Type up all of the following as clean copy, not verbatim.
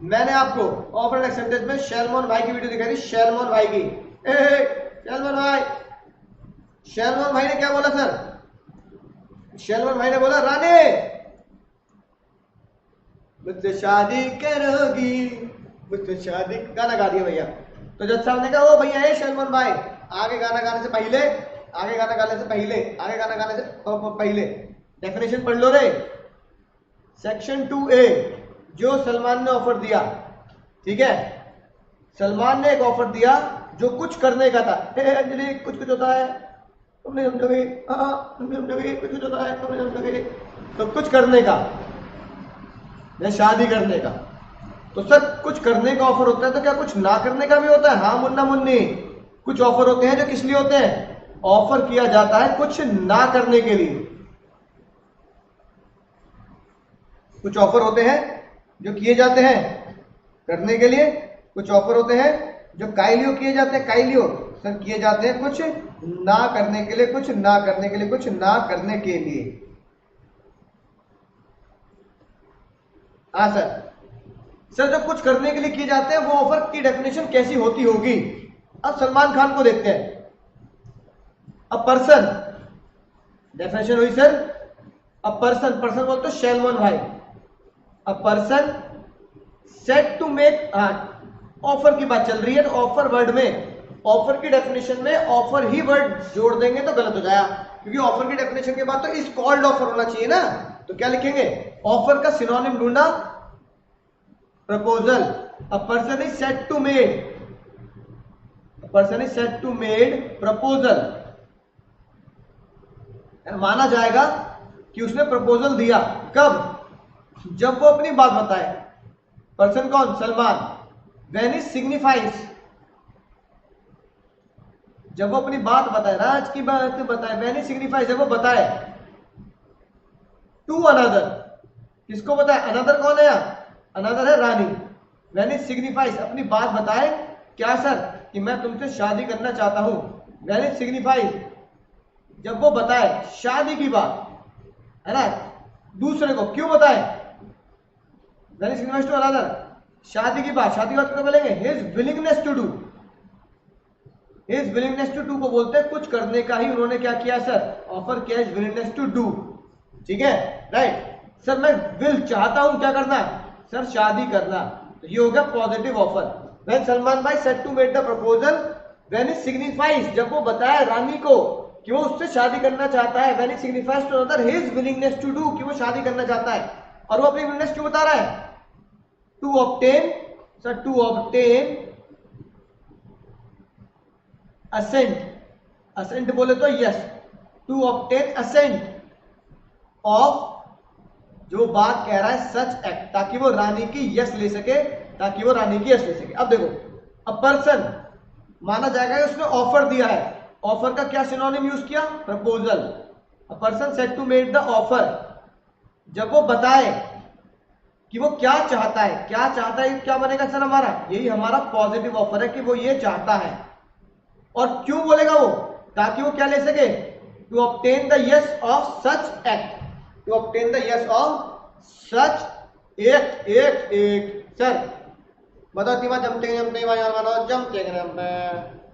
मैंने आपको offer and acceptance में शैलमोन भाई की वीडियो दिखाई थी, शैलमोन भाई की। शैलमोन भाई, शैलमोन भाई ने क्या बोला सर? शैलमोन भाई ने बोला रानी मुझसे शादी करोगी, मुझसे शादी, गाना गा दिया भैया। तो जज साहब ने कहा ओ भैया ए शैलमोन भाई, आगे गाना गाने से पहले, आगे गाना गाने से पहले, आगे गाना गाने से पहले डेफिनेशन पढ़ लो रे। सेक्शन 2A, जो सलमान ने ऑफर दिया, ठीक है, सलमान ने एक ऑफर दिया जो कुछ करने का था। अंजलि कुछ कुछ होता है, तुमने समझोगे, तुमने समझोगे, कुछ कुछ होता है, तुमने समझोगे। तो कुछ करने का या शादी करने का। तो सर कुछ करने का ऑफर होता है तो क्या कुछ ना करने का भी होता है? हाँ मुन्ना मुन्नी, कुछ ऑफर होते हैं जो किस लिए होते हैं? ऑफर किया जाता है कुछ ना करने के लिए। कुछ ऑफर होते हैं जो किए जाते हैं करने के लिए, कुछ ऑफर होते हैं जो काइलियो किए जाते हैं, काइलियो सर किए जाते हैं कुछ ना करने के लिए, कुछ ना करने के लिए, कुछ ना करने के लिए। हाँ सर, सर जो कुछ करने के लिए किए जाते हैं वो ऑफर की डेफिनेशन कैसी होती होगी? अब सलमान खान को देखते हैं। अब पर्सन, डेफिनेशन हुई सर, अब पर्सन, पर्सन बोलते तो शैलमोन भाई। A person set to make, offer की बात चल रही है तो ऑफर वर्ड में, ऑफर की डेफिनेशन में ऑफर ही वर्ड जोड़ देंगे तो गलत हो जाएगा, क्योंकि ऑफर की डेफिनेशन के बाद तो इज कॉल्ड ऑफर होना चाहिए ना। तो क्या लिखेंगे? ऑफर का सिनोनिम ढूंढना, proposal. A person is set to made, a person is set to made proposal. माना जाएगा कि उसने प्रपोजल दिया, कब? जब वो अपनी बात बताए। पर्सन कौन? सलमान। व्हेन इज सिग्निफाइज, जब वो अपनी बात बताए, राज की बात बताए। व्हेन इज सिग्निफाइज, जब वो बताए टू अनदर, किसको बताए? अनदर कौन है? अनदर है रानी। व्हेन इज सिग्निफाइज, अपनी बात बताए, क्या सर? कि मैं तुमसे शादी करना चाहता हूं। व्हेन इज सिग्निफाइज, जब वो बताए शादी की बात, है ना, दूसरे को, क्यों बताए? When is signifies to another, शादी की बात, शादी की बात कब बोलेंगे? His willingness to do, his willingness to do को बोलते हैं कुछ करने का ही उन्होंने क्या किया सर? ऑफर किया, हिज विलिंगनेस टू डू। ठीक है, राइट सर। मैं विल, चाहता हूं क्या करना सर? शादी करना। तो ये हो गया पॉजिटिव ऑफर। व्हेन सलमान भाई set to make the proposal, when it signifies, जब वो बताया रानी को कि वो उससे शादी करना चाहता है। When it signifies to another his willingness to do, कि वो शादी करना चाहता है। और वो अपनी विलिंगनेस क्यों बता रहा है? To obtain, sir to obtain assent, assent बोले तो yes, to obtain assent of, जो बात कह रहा है सच एक्ट, ताकि वो रानी की यस ले सके, ताकि वो रानी की यस ले सके। अब देखो, अब पर्सन माना जाएगा कि उसने ऑफर दिया है। ऑफर का क्या सिनोनिम यूज किया? Proposal. A person said to make the offer, जब वो बताए कि वो क्या चाहता है, क्या चाहता है, क्या बनेगा सर हमारा? यही हमारा पॉजिटिव ऑफर है कि वो ये चाहता है। और क्यों बोलेगा वो? ताकि वो क्या ले सके? To obtain the yes of such act, to obtain the yes of such act, act, act. Sir बताओ तीमा जमते जमते भाई मानो जमते जमते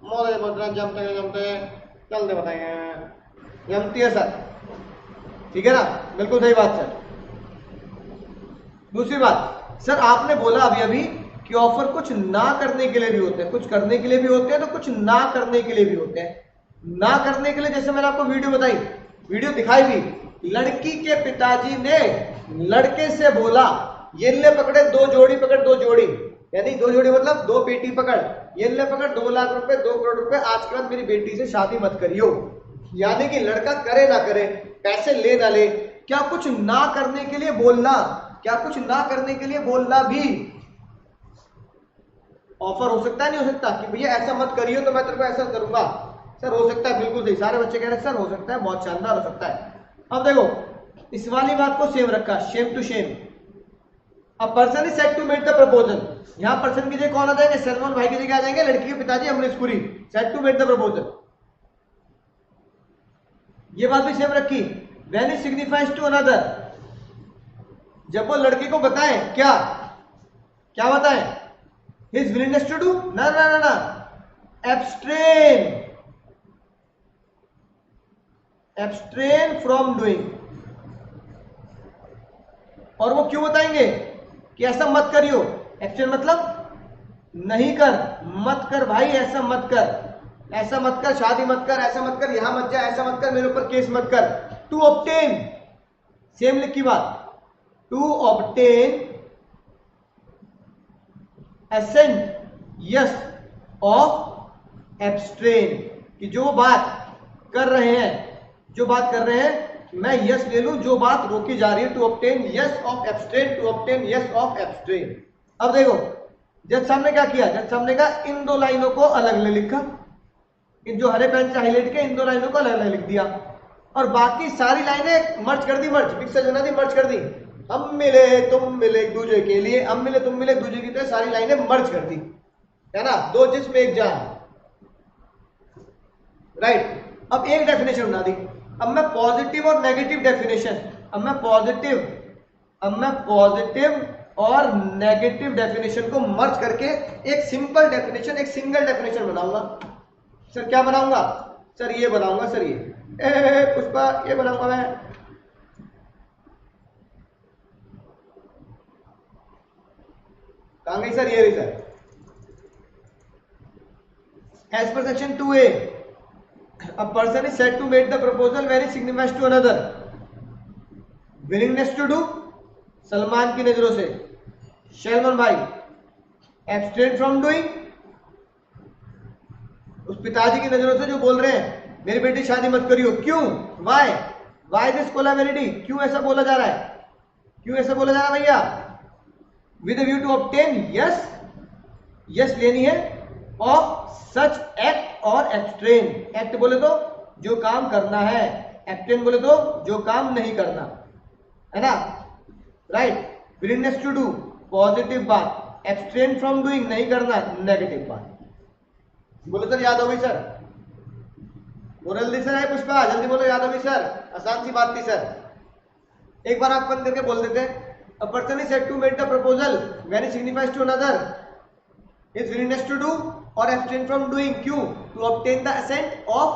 मोदे बोलते जमते जमते चलते बताएंगे जमती है सर। ठीक है ना, बिल्कुल सही बात सर। दूसरी बात सर, आपने बोला अभी अभी कि ऑफर कुछ ना करने के लिए भी होते हैं, कुछ करने के लिए भी होते हैं, तो कुछ ना करने के लिए भी होते हैं। ना करने के लिए जैसे मैंने आपको वीडियो बताई, वीडियो दिखाई भी, लड़की के पिताजी ने लड़के से बोला ये ले पकड़े दो जोड़ी, पकड़ दो जोड़ी, यानी दो जोड़ी मतलब दो पेटी पकड़, ये ले पकड़ 2 लाख रुपए, 2 करोड़ रुपए, आज के बाद मेरी बेटी से शादी मत करियो। यानी कि लड़का करे ना करे, पैसे ले ना ले, क्या कुछ ना करने के लिए बोलना, क्या कुछ ना करने के लिए बोलना भी ऑफर हो सकता है? नहीं हो सकता? कि भैया ऐसा मत करियो तो मैं तेरे को ऐसा करूंगा। सर हो सकता है, बिल्कुल सही, सारे बच्चे कह रहे हैं सर हो सकता है, बहुत शानदार हो सकता है। अब देखो इस वाली बात को सेम रखा, सेम टू सेम। अब person is set to make the proposal, यहां पर्सन की जगह कौन आ जाएंगे? सलमान भाई की जगह आ जाएंगे लड़की के पिताजी Amrish Puri. Set to make the proposal, ये बात भी सेम रखी। When it signifies to another, जब वो लड़के को बताएं क्या क्या बताएं? हिज विलिंगनेस टू डू, ना ना ना ना, एब्स्ट्रेन, एब्स्ट्रेन फ्रॉम डूइंग। और वो क्यों बताएंगे कि ऐसा मत करियो? एब्स्ट्रेन मतलब नहीं कर, मत कर भाई, ऐसा मत कर, ऐसा मत कर, शादी मत कर, ऐसा मत कर, यहां मत जा, ऐसा मत कर, मेरे ऊपर केस मत कर। टू ऑब्टेन, सेम लिखी बात, to obtain assent yes of abstain, कि जो बात कर रहे हैं, जो बात कर रहे हैं मैं यस ले लूं, जो बात रोकी जा रही है, to obtain yes of abstain, to obtain yes of abstain. अब देखो जज साहब ने क्या किया, जज साहब ने कहा इन दो लाइनों को अलग अलग लिखा, इन जो हरे पेन से हाईलाइट किया इन दो लाइनों को अलग अलग लिख दिया, और बाकी सारी लाइनें मर्ज कर दी, मर्ज मिक्सर बना दी, मर्ज कर दी। हम मिले तुम मिले एक दूसरे के लिए, हम मिले तुम मिले एक दूसरे की तरह, सारी लाइनें मर्ज कर दी, है ना, दो जिस्म एक जान, राइट। अब एक डेफिनेशन बना दी। अब मैं पॉजिटिव और नेगेटिव डेफिनेशन, अब मैं पॉजिटिव और नेगेटिव डेफिनेशन को मर्ज करके एक सिंपल डेफिनेशन, एक सिंगल डेफिनेशन बनाऊंगा। सर क्या बनाऊंगा? सर ये बनाऊंगा, सर ये पुष्पा ये बनाऊंगा मैं। कहां गई सर? ये रही sir. As per section 2A, a person is said to make the proposal very significant to another. Willingness to do, Salman की नजरों से सलमान भाई, abstain from doing, उस पिताजी की नजरों से जो बोल रहे हैं मेरी बेटी शादी मत करियो। क्यों? why this collaborating? क्यों ऐसा बोला जा रहा है? क्यों ऐसा बोला जा रहा है भैया? with a view to obtain yes लेनी है of such act और abstain। एक्ट बोले तो जो काम करना है, abstain बोले तो जो काम नहीं करना, है ना, right. willingness to do positive बात, abstain from doing नहीं करना नेगेटिव बात। बोलो सर याद हो गई सर? बोलो जल्दी सर, है पुष्पा जल्दी बोलो, याद हो गई सर? आसान सी बात थी सर। एक बार आप बंद करके बोल देते हैं। A person is said to make the proposal when he signifies to another his willingness to do or abstain from doing। क्यों? To obtain the assent of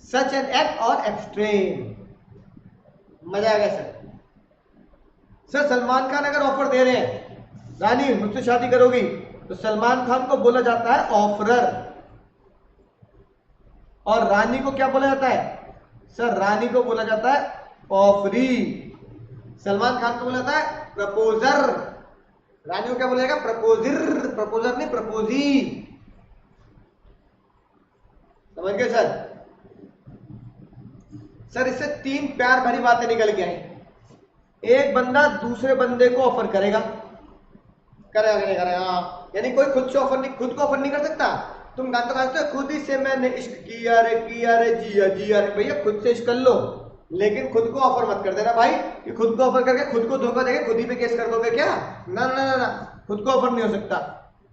such an act or abstain। मजा आ गया sir? Sir Salman Khan अगर offer दे रहे हैं रानी मुझसे शादी करोगी, तो सलमान खान को बोला जाता है ऑफरर, और रानी को क्या बोला जाता है? सर रानी को बोला जाता है ऑफरी। सलमान खान को बोला जाता है प्रपोजर, रानी को क्या बोला जाएगा? प्रपोजर, प्रपोजर नहीं प्रपोजी। समझ गए सर? सर इससे तीन प्यार भरी बातें निकल के आई। एक बंदा दूसरे बंदे को ऑफर करेगा, करेगा, यानी कोई खुद से ऑफर नहीं, खुद को ऑफर नहीं कर सकता। तुम गाना तो गाते हो खुद ही से मैंने इश्क किया रे जिया रे, भैया खुद से इश्क कर लो, लेकिन खुद को ऑफर मत कर देना भाई, कि खुद को ऑफर करके खुद को धोखा देके खुद ही पे केस कर दोगे क्या? ना ना ना ना, खुद को ऑफर नहीं हो सकता।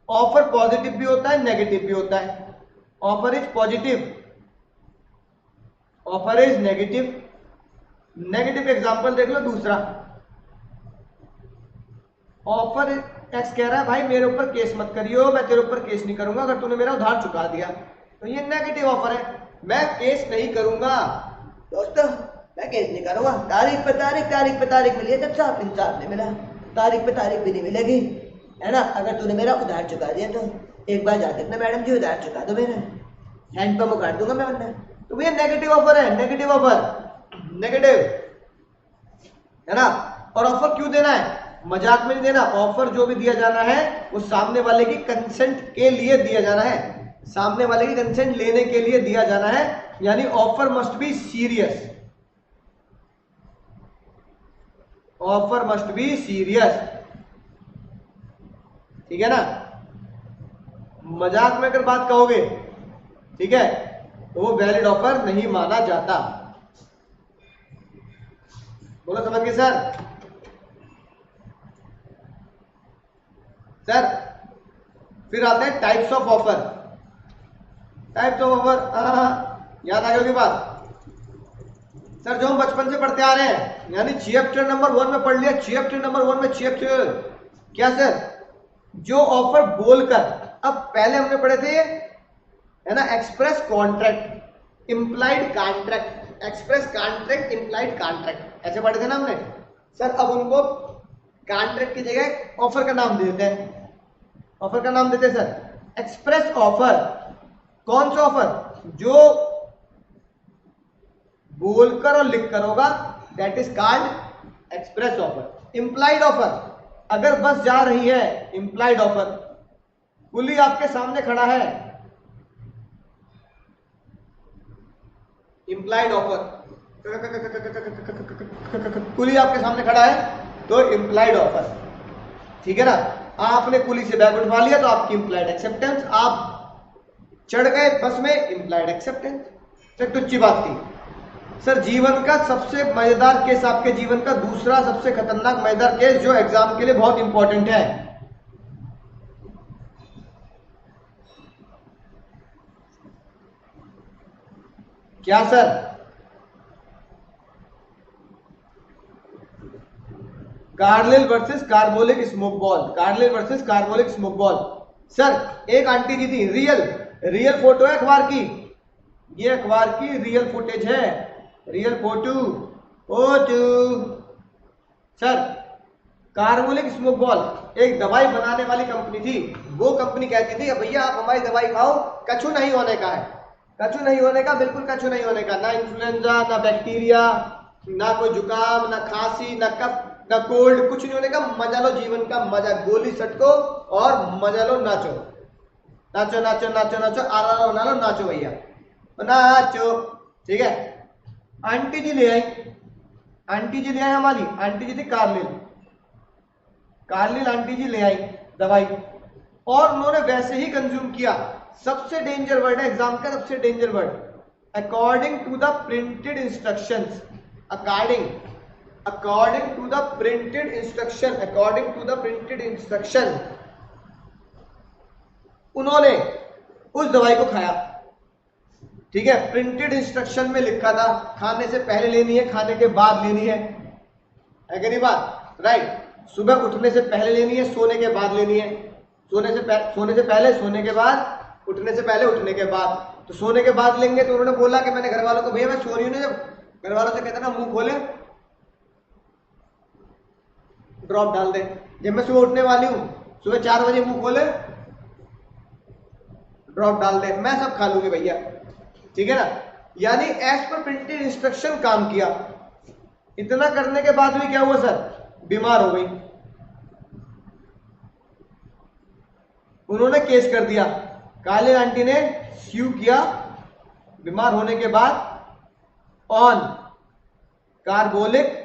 ऑफर पॉजिटिव भी होता है, नेगेटिव भी होता है। Offer is positive, offer is negative. Negative example देख लो दूसरा। ऑफर एक्स कह रहा है भाई मेरे ऊपर केस मत करियो, मैं तेरे ऊपर केस नहीं करूंगा अगर तूने मेरा उधार चुका दिया, तो ये नेगेटिव ऑफर है। मैं केस नहीं करूंगा दोस्तों, मैं केस नहीं करूंगा, तारीख पे तारीख मिली है, जब साफ इंसाफ नहीं मिला, तारीख पे तारीख भी नहीं मिलेगी, है ना, अगर तूने मेरा उधार चुका दिया तो एक बार जाते ना मैडम जी उधार चुका दो मेरा, हैंड पंप काट दूंगा मैं वरना। तो भैया नेगेटिव ऑफर है, नेगेटिव ऑफर, नेगेटिव, है ना। और ऑफर क्यों देना है? मजाक में नहीं देना। ऑफर जो भी दिया जाना है वो सामने वाले की कंसेंट के लिए दिया जाना है, सामने वाले की कंसेंट लेने के लिए दिया जाना है, यानी offer must be serious, offer must be serious, ठीक है ना। मजाक में अगर बात कहोगे, ठीक है, तो वो वैलिड ऑफर नहीं माना जाता। बोलो समझ गए सर? सर फिर आते हैं types of offer. Types of offer याद आ गई होगी बात? सर जो हम बचपन से पढ़ते आ रहे हैं, यानी चैप्टर नंबर 1 में पढ़ लिया, चैप्टर नंबर 1 में चैप्टर क्या सर? जो ऑफर बोलकर, अब पहले हमने पढ़े थे है ना, express contract, implied contract, express contract, implied contract, ऐसे पढ़े थे ना हमने सर। अब उनको कॉन्ट्रैक्ट की जगह ऑफर का नाम दे देते हैं, ऑफर का नाम देते हैं सर एक्सप्रेस ऑफर। कौन सा ऑफर? जो बोलकर और लिखकर होगा, that is called express offer. Implied offer, अगर बस जा रही है, इंप्लाइड ऑफर, कुली आपके सामने खड़ा है, इंप्लाइड ऑफर, कुली आपके सामने खड़ा है तो इंप्लाइड ऑफर, ठीक है ना। आपने कुली से बैग उठवा लिया तो आपकी इंप्लाइड एक्सेप्टेंस, आप चढ़ गए बस में, इंप्लाइड एक्सेप्टेंस। सर टुच्ची बात थी सर। जीवन का सबसे मजेदार केस, आपके जीवन का दूसरा सबसे खतरनाक मजेदार केस जो एग्जाम के लिए बहुत इंपॉर्टेंट है, क्या sir? Carlill versus Carbolic Smoke ball, Carlill versus Carbolic Smoke ball. Sir एक आंटी जी थी, रियल फोटो है अखबार की, ये अखबार की रियल फुटेज है, real photo. Sir carbolic Smoke ball एक दवाई बनाने वाली कंपनी थी। वो कंपनी कहती थी भैया आप हमारी दवाई खाओ, कछु नहीं होने का है, कछु नहीं होने का, बिल्कुल कछु नहीं होने का, ना इन्फ्लुएंजा, ना बैक्टीरिया, ना कोई जुकाम, ना खांसी, ना कफ, ना कोल्ड, कुछ नहीं होने का। मजा लो जीवन का मजा, गोली सटको और मजा लो, नाचो नाचो नाचो नाचो नाचो, आरा बना लो, नाचो भैया नाचो, ठीक है। आंटी जी ले आई, आंटी जी ले आई हमारी, आंटी जी थी कार्लिल, कार्लिल आंटी जी ले आई दवाई, और उन्होंने वैसे ही कंज्यूम किया। सबसे डेंजर वर्ड है एग्जाम का, सबसे danger word, according to the printed instructions, according to the printed instruction, according to the printed instruction, उन्होंने उस दवाई को खाया, ठीक है। प्रिंटेड इंस्ट्रक्शन में लिखा था खाने से पहले लेनी है, खाने के बाद लेनी है कि नहीं बात, राइट। सुबह उठने से पहले लेनी है, सोने के बाद लेनी है, सोने से पहले, सोने के बाद, उठने से पहले, उठने के बाद। तो सोने के बाद लेंगे, तो उन्होंने बोला कि मैंने घर वालों को, भैया मैं सो रही हूँ ना, जब घर वालों से कहता ना मुंह खोले ड्रॉप डाल दे, जब मैं सुबह उठने वाली हूँ, सुबह 4 बजे मुंह खोले ड्रॉप डाल दे, मैं सब खा लूंगी भैया, ठीक है ना। यानी एज पर प्रिंटेड इंस्ट्रक्शन काम किया। इतना करने के बाद भी क्या हुआ सर? बीमार हो गई, उन्होंने केस कर दिया, कार्लिल आंटी ने स्यू किया बीमार होने के बाद ऑन कार्बोलिक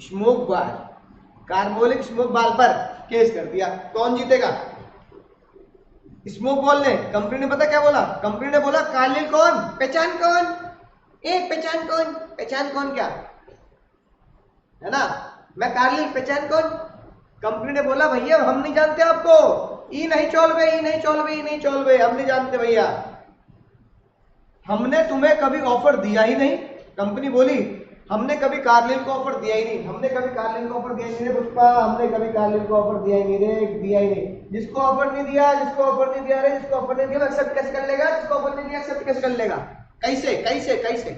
स्मोक बाल, कार्बोलिक स्मोक बाल पर केस कर दिया। कौन जीतेगा? स्मोक बॉल ने। कंपनी ने पता क्या बोला? कंपनी ने बोला कार्लिल कौन, पहचान कौन, एक पहचान कौन, पहचान कौन क्या है ना, मैं कार्लिल, पहचान कौन। कंपनी ने बोला भैया हम नहीं जानते आपको, ई नहीं चोलबे, ई नहीं चोलबे, ई नहीं चोलबे, हम नहीं जानते भैया, हमने तुम्हें कभी ऑफर दिया ही नहीं। कंपनी बोली हमने कभी कार्लिल को ऑफर दिया ही नहीं, हमने कभी कार्लिल को ऑफर दिया ही नहीं रे पुष्पा, हमने कभी कार्लिल को ऑफर दिया ही नहीं रे, दिया ही नहीं। जिसको ऑफर नहीं दिया, जिसको ऑफर नहीं दिया रे, जिसको ऑफर नहीं दिया एक्सेप्ट कैसे कर लेगा, जिसको ऑफर नहीं दिया एक्सेप्ट कैसे कर लेगा, कैसे कैसे कैसे।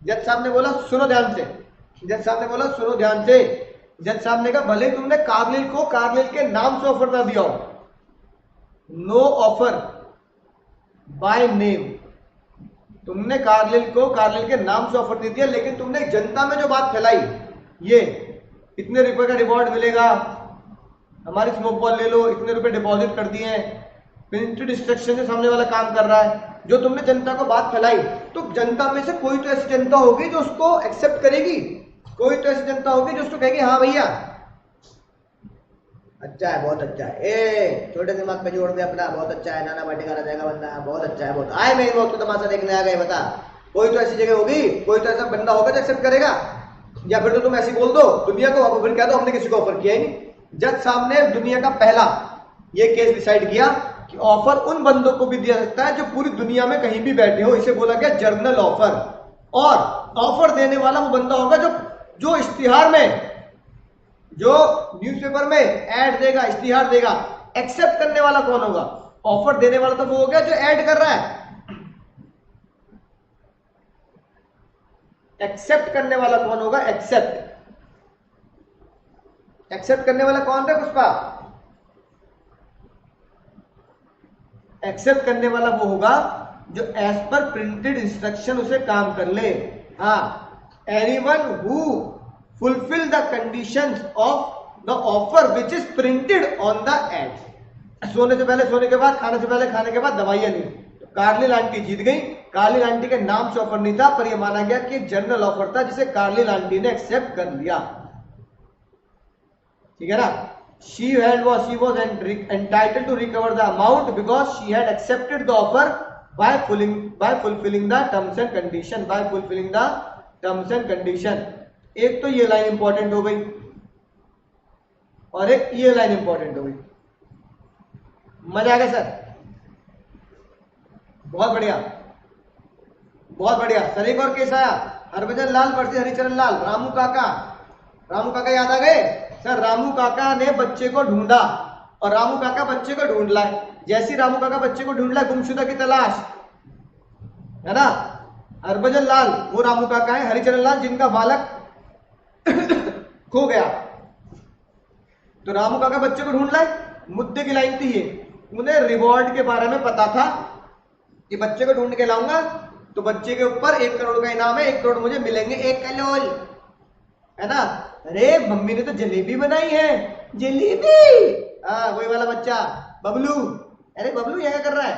जज साहब ने बोला सुनो ध्यान से, जज साहब ने बोला सुनो ध्यान से, जज साहब ने कहा भले तुमने कार्लिल को कार्लिल के नाम से ऑफर ना दिया हो, नो ऑफर बाय नेम, तुमने कार्लिल को कार्लिल के नाम से ऑफर दे दिया, लेकिन तुमने जनता में जो बात फैलाई, ये इतने रुपए का रिवॉर्ड मिलेगा, हमारी स्मोक बॉल ले लो, इतने रुपए डिपॉजिट कर दिए हैं, प्रिंटेड इंस्ट्रक्शन से सामने वाला काम कर रहा है, जो तुमने जनता को बात फैलाई, तो जनता में से कोई तो ऐसी जनता होगी जो उसको एक्सेप्ट करेगी, कोई तो ऐसी जनता होगी जो उसको कहेगी हाँ भैया अच्छा है, बहुत अच्छा है, ए छोटे दिमाग पे जोड़ दे अपना, बहुत अच्छा है, नाना बाटी का जाएगा बंदा, बहुत अच्छा है, बहुत आए मेरे वक्त तमाशा देखने आ गए, बता कोई तो ऐसी जगह होगी, कोई तो ऐसा बंदा होगा जो एक्सेप्ट करेगा, या फिर तो तुम ऐसी बोल दो दुनिया को, अब फिर क्या दो हमने किसी को ऑफर किया ही नहीं। जज साहब ने दुनिया का पहला ये केस डिसाइड किया कि ऑफर उन बंदों को भी दिया सकता है जो पूरी दुनिया में कहीं भी बैठे हो, इसे बोला गया जर्नल ऑफर, और ऑफर देने वाला वो बंदा होगा जो इश्तिहार में जो न्यूज़पेपर में ऐड देगा, इश्तिहार देगा, एक्सेप्ट करने वाला कौन होगा? ऑफर देने वाला तो वो हो गया जो ऐड कर रहा है। एक्सेप्ट करने वाला कौन होगा? एक्सेप्ट करने वाला कौन है पुष्पा? एक्सेप्ट करने वाला वो होगा जो एज पर प्रिंटेड इंस्ट्रक्शन उसे काम कर ले। हाँ, anyone who fulfil the conditions of the offer which is printed on the ad. सोने से पहले सोने के बाद, खाने से पहले खाने के बाद दवाइयां नहीं। तो कार्लिन आंटी जीत गई। कार्लिन आंटी के नाम से ऑफर नहीं था, पर यह माना गया कि एक जनरल ऑफर था जिसे कार्लिन आंटी ने एक्सेप्ट कर लिया। ठीक है ना? She was entitled to recover the amount because she had accepted the offer by fulfilling the terms and condition. By fulfilling the terms and condition. एक तो ये लाइन इंपॉर्टेंट हो गई और एक ये लाइन इंपॉर्टेंट हो गई। मजा आ गया सर? बहुत बढ़िया, बहुत बढ़िया सर। एक और केस आया, हरभजन लाल वर्सेस हरिचरण लाल। रामू काका याद आ गए सर? रामू काका ने बच्चे को ढूंढा और रामू काका बच्चे को ढूंढ लाए। जैसी रामू काका बच्चे को ढूंढ लाए, गुमशुदा की तलाश, है ना? हरभजन लाल वो रामू काका है, हरिचरण लाल जिनका बालक खो गया। तो रामू काका बच्चे को ढूंढ लाए। मुद्दे की लाइन थी ये, उन्हें रिवॉर्ड के बारे में पता था कि बच्चे को ढूंढ के लाऊंगा तो बच्चे के ऊपर 1 करोड़ का इनाम है, 1 करोड़ मुझे मिलेंगे, 1 कलोल, है ना? अरे मम्मी ने तो जलेबी बनाई है, जलेबी। हाँ, वही वाला बच्चा बबलू। अरे बबलू ये क्या कर रहा है?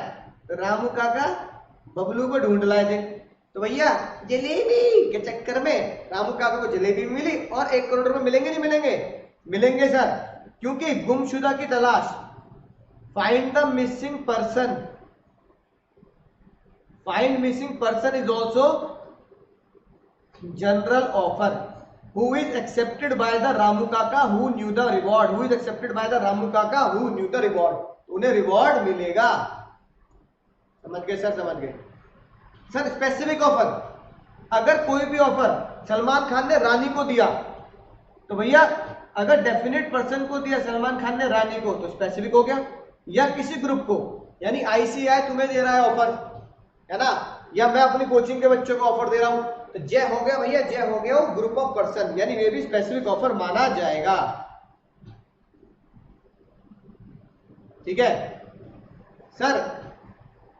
तो रामू काका बबलू को ढूंढ लाए थे। तो भैया जलेबी के चक्कर में रामू काका को जलेबी मिली और 1 करोड़ रुपए मिलेंगे नहीं मिलेंगे? मिलेंगे सर, क्योंकि गुमशुदा की तलाश, find the missing person, find missing person is also general offer. Who is accepted by the Ramu Kaka who knew the reward? Who is accepted by the Ramu Kaka who knew the reward? उन्हें reward मिलेगा। समझ गए sir? समझ गए sir? Specific offer, अगर कोई भी offer Salman Khan ने रानी को दिया तो भैया अगर डेफिनेट पर्सन को दिया सलमान खान ने रानी को तो स्पेसिफिक हो गया, या किसी ग्रुप को, यानी आईसीआई तुम्हें दे रहा है ऑफर, है ना? या मैं अपनी कोचिंग के बच्चों को ऑफर दे रहा हूं तो जय हो गया भैया, जय हो गया वो ग्रुप ऑफ पर्सन, यानी वे भी स्पेसिफिक ऑफर माना जाएगा। ठीक है सर?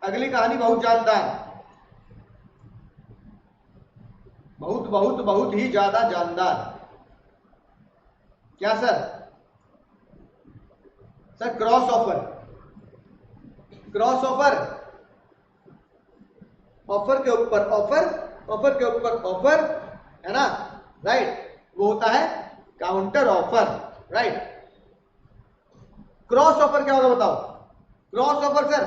अगली कहानी बहुत जानदार, बहुत बहुत बहुत ही ज्यादा जानदार। क्या sir? Sir cross offer, cross offer, offer के ऊपर ऑफर, ऑफर के ऊपर ऑफर, है ना? राइट, वो होता है counter offer. Right, cross offer क्या होगा बताओ? Cross offer sir,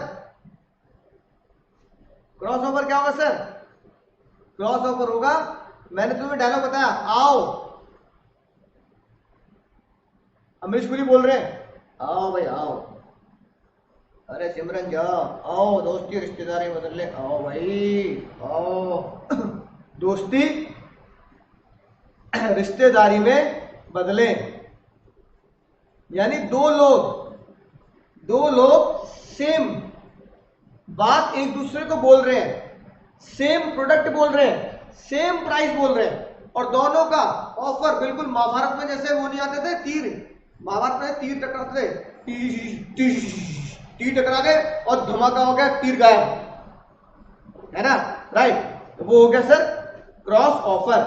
cross offer क्या होगा सर? क्रॉस ऑफर होगा, मैंने तुम्हें डायलॉग बताया, आओ, अमरीश पुरी बोल रहे हैं, आओ भाई आओ, अरे सिमरन जाओ, आओ, दोस्ती रिश्तेदारी बदल ले, आओ भाई आओ। दोस्ती रिश्तेदारी में बदले, यानी दो लोग सेम बात एक दूसरे को बोल रहे हैं, सेम प्रोडक्ट बोल रहे हैं, सेम प्राइस बोल रहे हैं, और दोनों का ऑफर बिल्कुल महाभारत में जैसे वो नहीं आते थे तीर, महाभारत में तीर टकराते थे, तीर टकरा गए और धमाका हो गया, तीर गायब, है ना? राइट, तो वो हो गया सर क्रॉस ऑफर,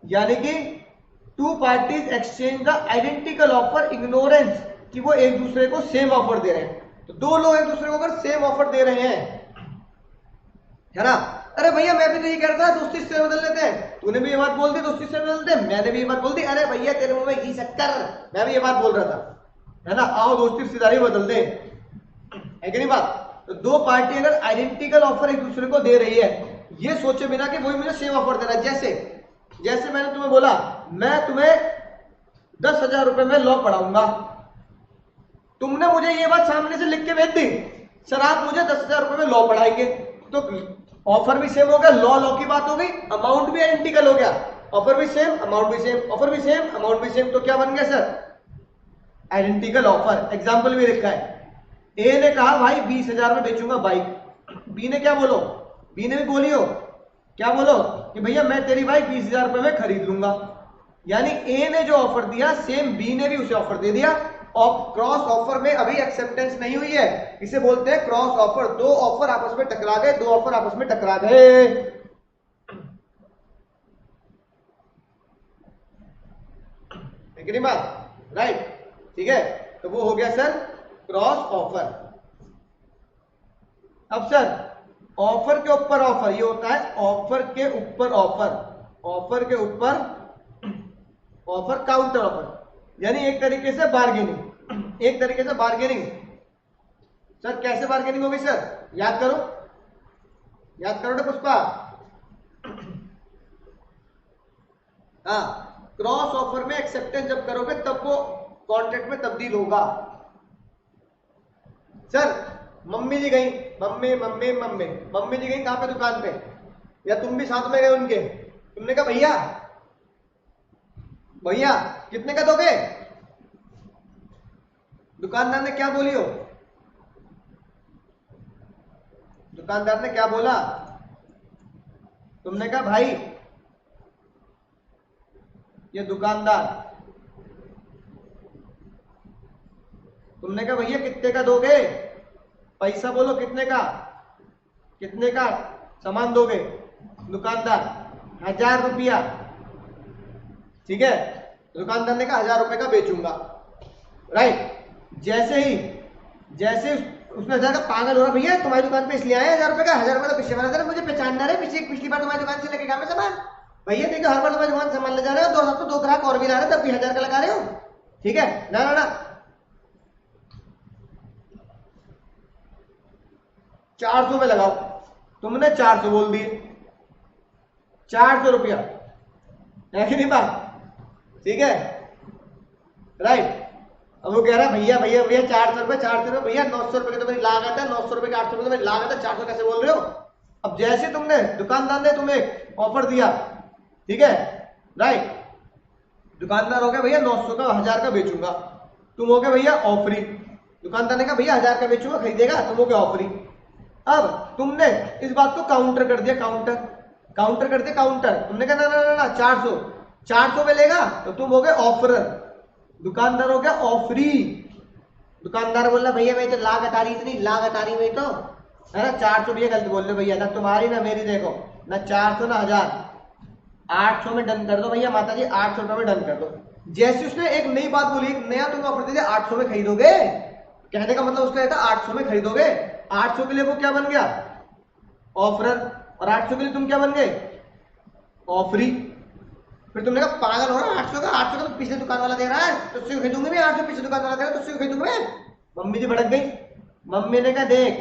यानी कि two parties exchange the identical offer ignorance, कि वो एक दूसरे को सेम ऑफर दे रहे हैं। तो दो लोग एक दूसरे को अगर सेम ऑफर दे रहे हैं, है ना? अरे भैया मैं भी तो ये कह रहा था दोस्ती से बदल लेते हैं, तूने भी ये बात बोल दी दोस्ती से बदलते हैं, मैंने भी ये बात बोल दी, अरे भैया तेरे मुंह में घी शक्कर, मैं भी ये बात बोल रहा था, है ना? आओ दोस्ती रिश्तेदारी बदल दे, है कि नहीं बात? तो दो पार्टी अगर आइडेंटिकल ऑफर एक दूसरे को दे रही है, ये सोचे बिना कि वही मुझे सेम ऑफर दे रहा है, जैसे मैंने तुम्हें बोला मैं तुम्हें 10,000 रुपए में लॉ पढ़ाऊंगा, तुमने मुझे ये बात सामने से लिख के भेज दी, सर आप मुझे 10,000 रुपए में लॉ पढ़ाएंगे, तो ऑफर भी सेम हो गया, लॉ की बात हो गई, अमाउंट भी आइडेंटिकल हो गया, ऑफर भी सेम, अमाउंट भी सेम, ऑफर भी सेम, अमाउंट भी सेम, तो क्या बन गया सर? Identical offer. एग्जाम्पल भी लिखा है, ए ने कहा भाई 20,000 में बेचूंगा बाइक, बी ने क्या बोलो, बी ने भी बोलियो क्या बोलो कि भैया मैं तेरी बाइक 20,000 रुपए में खरीद लूंगा। यानी ए ने जो ऑफर दिया सेम बी ने भी उसे ऑफर दे दिया। और क्रॉस ऑफर में अभी एक्सेप्टेंस नहीं हुई है, इसे बोलते हैं क्रॉस ऑफर। दो ऑफर आपस में टकरा गए, दो ऑफर आपस में टकरा गए। ठीक है बात, राइट, ठीक है, तो वो हो गया सर क्रॉस ऑफर। अब सर ऑफर के ऊपर ऑफर, ये होता है ऑफर के ऊपर ऑफर, ऑफर के ऊपर ऑफर, काउंटर ऑफर, यानी एक तरीके से बार्गेनिंग, एक तरीके से बार्गेनिंग। सर कैसे बार्गेनिंग होगी सर? याद करो, याद करो ना पुष्पा। हाँ, क्रॉस ऑफर में एक्सेप्टेंस जब करोगे तब वो कॉन्ट्रैक्ट में तब्दील होगा। सर मम्मी जी गई, मम्मी मम्मी मम्मी मम्मी जी गई कहां पे? दुकान पे, या तुम भी साथ में गए उनके? तुमने कहा भैया भैया कितने का दोगे? दुकानदार ने क्या बोली हो? दुकानदार ने क्या बोला? तुमने कहा भाई, ये दुकानदार, तुमने कहा भैया कितने का दोगे? पैसा बोलो कितने का, कितने का सामान दोगे? दुकानदार 1,000 रुपया, ठीक है, दुकानदार ने कहा 1,000 रुपए का बेचूंगा, राइट। जैसे उसने 1,000 का, पागल हो रहा भैया तुम्हारी दुकान पे इसलिए आया 1,000 रुपए का, 1,000 रुपए तो पिछले बार मुझे पहचानना है, पिछली बार तुम्हारी दुकान से लेके गया मैं सामान, भैया देखो हर बार तुम्हारी दुकान सामान ले जा रहे हो, दो साथ तो 2 ग्राहक और भी ला रहे हो, तब भी 1,000 का लगा रहे हो, ठीक है, ना ना ना 400 में लगाओ। तुमने 400 बोल दिए, 400 रुपया है कि नहीं बात? ठीक है, राइट। अब वो कह रहा है भैया भैया भैया 400 रुपए, 400 रुपए भैया, 900 रुपए की तो मेरी लागत है, 900 रुपए की 800 रुपए तो मेरी लागत है, 400 कैसे बोल रहे हो? अब जैसे तुमने, दुकानदार ने तुम्हें ऑफर दिया, ठीक है, राइट, दुकानदार हो गया भैया 900 का 1,000 का बेचूंगा, तुम हो गए भैया ऑफरी, दुकानदार ने कहा भैया 1,000 का बेचूंगा, खरीदेगा? तुम हो गए ऑफरी। अब तुमने इस बात को काउंटर कर दिया, काउंटर कर दिया, काउंटर, तुमने कहा ना ना ना 400 में लेगा, तो तुम हो गए ऑफरर, दुकानदार हो गया ऑफरी। दुकानदार बोल रहा भैया मैं तो लागत आ रही, इतनी लागत आ रही मैं तो, है ना, 400 भैया गलत बोल रहे भैया, ना तुम्हारी ना मेरी, देखो ना 400 ना 1,000, 800 में डन कर दो भैया, माता जी 800 रुपए में डन कर दो। जैसे उसने एक नई बात बोली, एक नया तुम्हें ऑफर दे दिया, 800 में खरीदोगे, कहने का मतलब उसका था 800 में खरीदोगे, 800 के लिए वो क्या बन गया? ऑफरर, और 800 के लिए तुम क्या बन गए? ऑफरी। फिर तुमने कहा पागल हो रहा, 800 का तो पिछले दुकान वाला दे रहा है, तो उससे खरीदूंगी मैं, 800 पिछले दुकान वाला दे रहा है तो उससे खरीदूंगी मैं। मम्मी जी भड़क गई, मम्मी ने कहा देख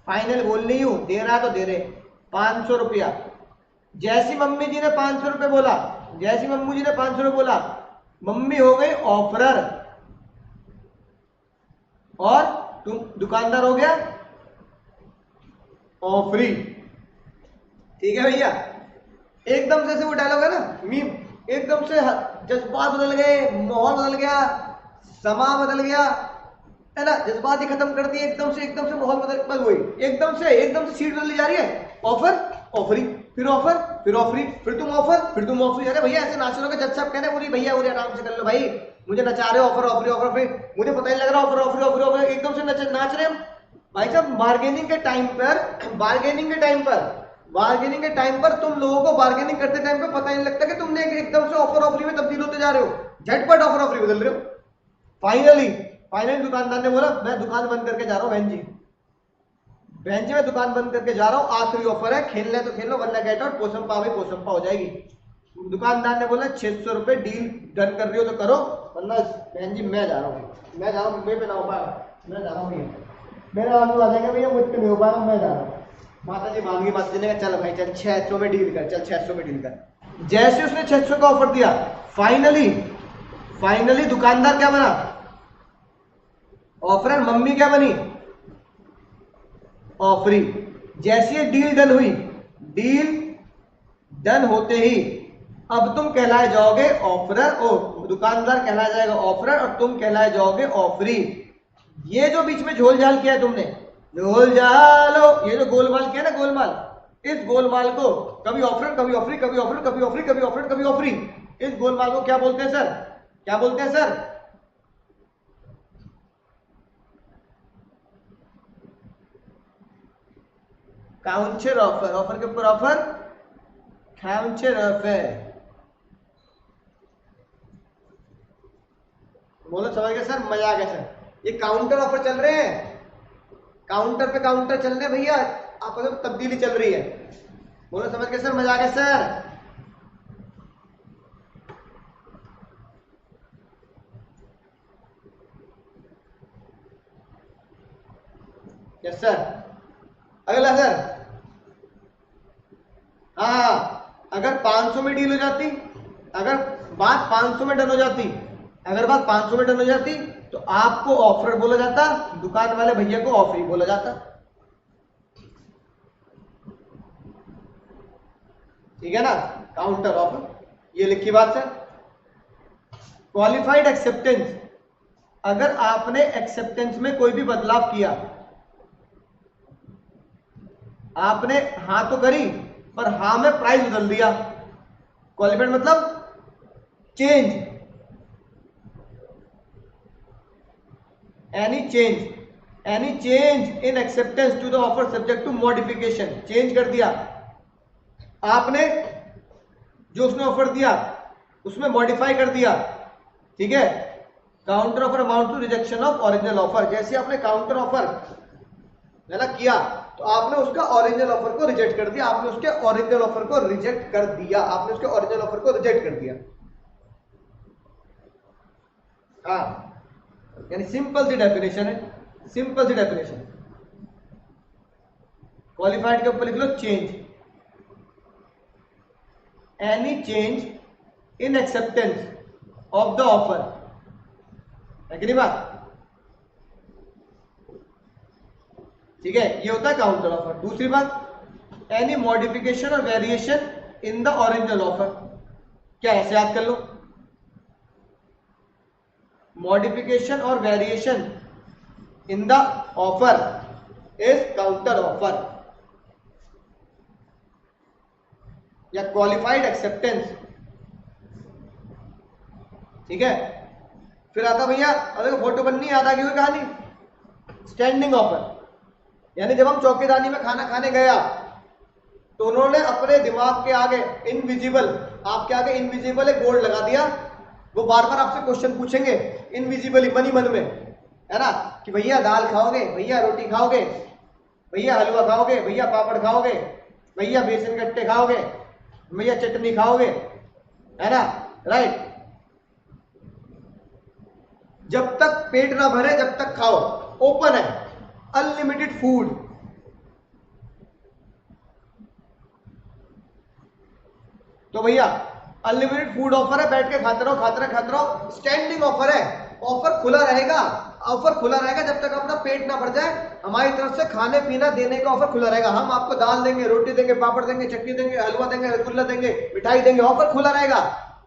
फाइनल बोल रही हूं, दे रहा तो दे रहे 500 रुपया। जैसी मम्मी जी ने 500 रुपये बोला, जैसी मम्मी जी ने 500 रुपये बोला, मम्मी हो गई ऑफरर और तुम दुकानदार हो गया ऑफरी। ठीक है भैया, एकदम से वो डायलॉग है ना मीम, एकदम से जज्बात बदल गए, माहौल बदल गया, समा बदल गया, है ना, जज्बात ही खत्म कर दिए, एकदम से माहौल बदल गई, एकदम से सीट बदली जा रही है, ऑफर ऑफरी, फिर ऑफर फिर ऑफरी, फिर तुम ऑफर फिर तुम ऑफरी। अरे भैया ऐसे नाच रहे हो, जज साहब कहते हैं बोली भैया बोले आराम से कर लो भाई, मुझे नचा रहे हो, ऑफर ऑफरी ऑफर ऑफरी, मुझे पता ही लग रहा ऑफर ऑफरी ऑफरी ऑफरी, एकदम से नाच रहे हैं भाई साहब। बार्गेनिंग के टाइम पर तुम लोगों को बार्गेनिंग करते टाइम पे पता नहीं लगता कि तुमने एकदम से ऑफर ऑफरी में तब्दील होते जा रहे हो, झटपट ऑफर ऑफरी बदल रहे हो। फाइनली दुकानदार ने बोला मैं दुकान बंद करके जा रहा हूँ बहन जी मैं दुकान बंद करके जा रहा हूँ, आखिरी ऑफर है, खेलना है तो खेलो वरना गेट आउट, पोसम पा हो जाएगी। दुकानदार ने बोला 600 रुपए डील डन कर रही हो तो करो, वरना बहन जी मैं जा रहा हूँ, मुझे पे ना हो पाएगा, मैं जा रहा हूँ भैया, मेरा आंसू आ जाएगा भैया, मुझ पे नहीं हो पा रहा, मैं जा रहा हूँ। माता जी मान गई, माता जी ने कहा चल भाई चल 600 में डील कर, चल 600 में डील कर। जैसे उसने 600 का ऑफर दिया, फाइनली दुकानदार क्या बना? ऑफर। मम्मी क्या बनी? ऑफरी। जैसी ये डील डन हुई, डील डन होते ही अब तुम कहलाए जाओगे ऑफरर, ओ दुकानदार कहलाया जाएगा ऑफरर और तुम कहलाए जाओगे ऑफरी। ये जो बीच में झोल झाल किया है तुमने, झोल झालो, ये जो गोलमाल किया ना गोलमाल, इस गोलमाल को कभी ऑफरर कभी ऑफरी, कभी ऑफरर कभी ऑफरी, कभी ऑफरर कभी ऑफरी, इस गोलमाल को क्या बोलते हैं सर? क्या बोलते हैं सर? काउंटर ऑफर, ऑफर के ऊपर ऑफर, काउंटर ऑफर। बोलो समझ गए सर? मजा आ गया सर? ये काउंटर ऑफर चल रहे हैं, काउंटर पे काउंटर चल रहे हैं भैया, आपस में तब्दीली चल रही है। बोलो समझ गए सर? मजा आ गया सर? Yes sir. अगला सर, हाँ, अगर 500 में डील हो जाती, अगर बात 500 में डन हो जाती, अगर बात 500 में डन हो जाती तो आपको ऑफर बोला जाता, दुकान वाले भैया को ऑफर बोला जाता। ठीक है ना? काउंटर ऑफर, ये लिखी बात सर। क्वालिफाइड एक्सेप्टेंस, अगर आपने एक्सेप्टेंस में कोई भी बदलाव किया, आपने हाँ तो करी पर हाँ में प्राइस बदल दिया, क्वालिफाइड मतलब change, any change in acceptance to the offer subject to modification, change कर दिया आपने, जो उसने ऑफर दिया उसमें मॉडिफाई कर दिया। ठीक है? Counter offer amount to rejection of original offer, जैसे आपने काउंटर ऑफर है ना किया तो आपने उसका ओरिजिनल ऑफर को रिजेक्ट कर दिया, आपने उसके ओरिजिनल ऑफर को रिजेक्ट कर दिया, आपने उसके ओरिजिनल ऑफर को रिजेक्ट कर दिया। हाँ, यानी सिंपल सी डेफिनेशन है, सिंपल सी डेफिनेशन। क्वालिफाइड के ऊपर लिख लो change, any change in acceptance of the offer, है कि नहीं बात? ठीक है, ये होता है काउंटर ऑफर। दूसरी बात, एनी मॉडिफिकेशन और variation in the original offer, क्या ऐसे याद कर लो, मॉडिफिकेशन और variation in the offer is counter offer या क्वालिफाइड एक्सेप्टेंस। ठीक है? फिर आता भैया, अगर फोटो बननी याद आ गई कहानी, स्टैंडिंग ऑफर, यानी जब हम चौकीदानी में खाना खाने गया तो उन्होंने अपने दिमाग के आगे इनविजिबल, आपके आगे इनविजिबल एक बोर्ड लगा दिया, वो बार बार आपसे क्वेश्चन पूछेंगे इनविजिबली, मन ही मन में, है ना, कि भैया दाल खाओगे, भैया रोटी खाओगे, भैया हलवा खाओगे, भैया पापड़ खाओगे, भैया बेसन गट्टे खाओगे, भैया चटनी खाओगे, है ना? राइट? जब तक पेट ना भरे जब तक खाओ, ओपन है, अनलिमिटेड फूड। तो भैया अनलिमिटेड फूड ऑफर है, बैठ के खाते रहो खाते रहो खाते रहो। स्टैंडिंग ऑफर है, ऑफर खुला रहेगा, ऑफर खुला रहेगा जब तक अपना पेट ना भर जाए, हमारी तरफ से खाने पीना देने का ऑफर खुला रहेगा, हम आपको दाल देंगे, रोटी देंगे, पापड़ देंगे, चटनी देंगे, हलवा देंगे, रसगुल्ला देंगे, मिठाई देंगे, ऑफर खुला रहेगा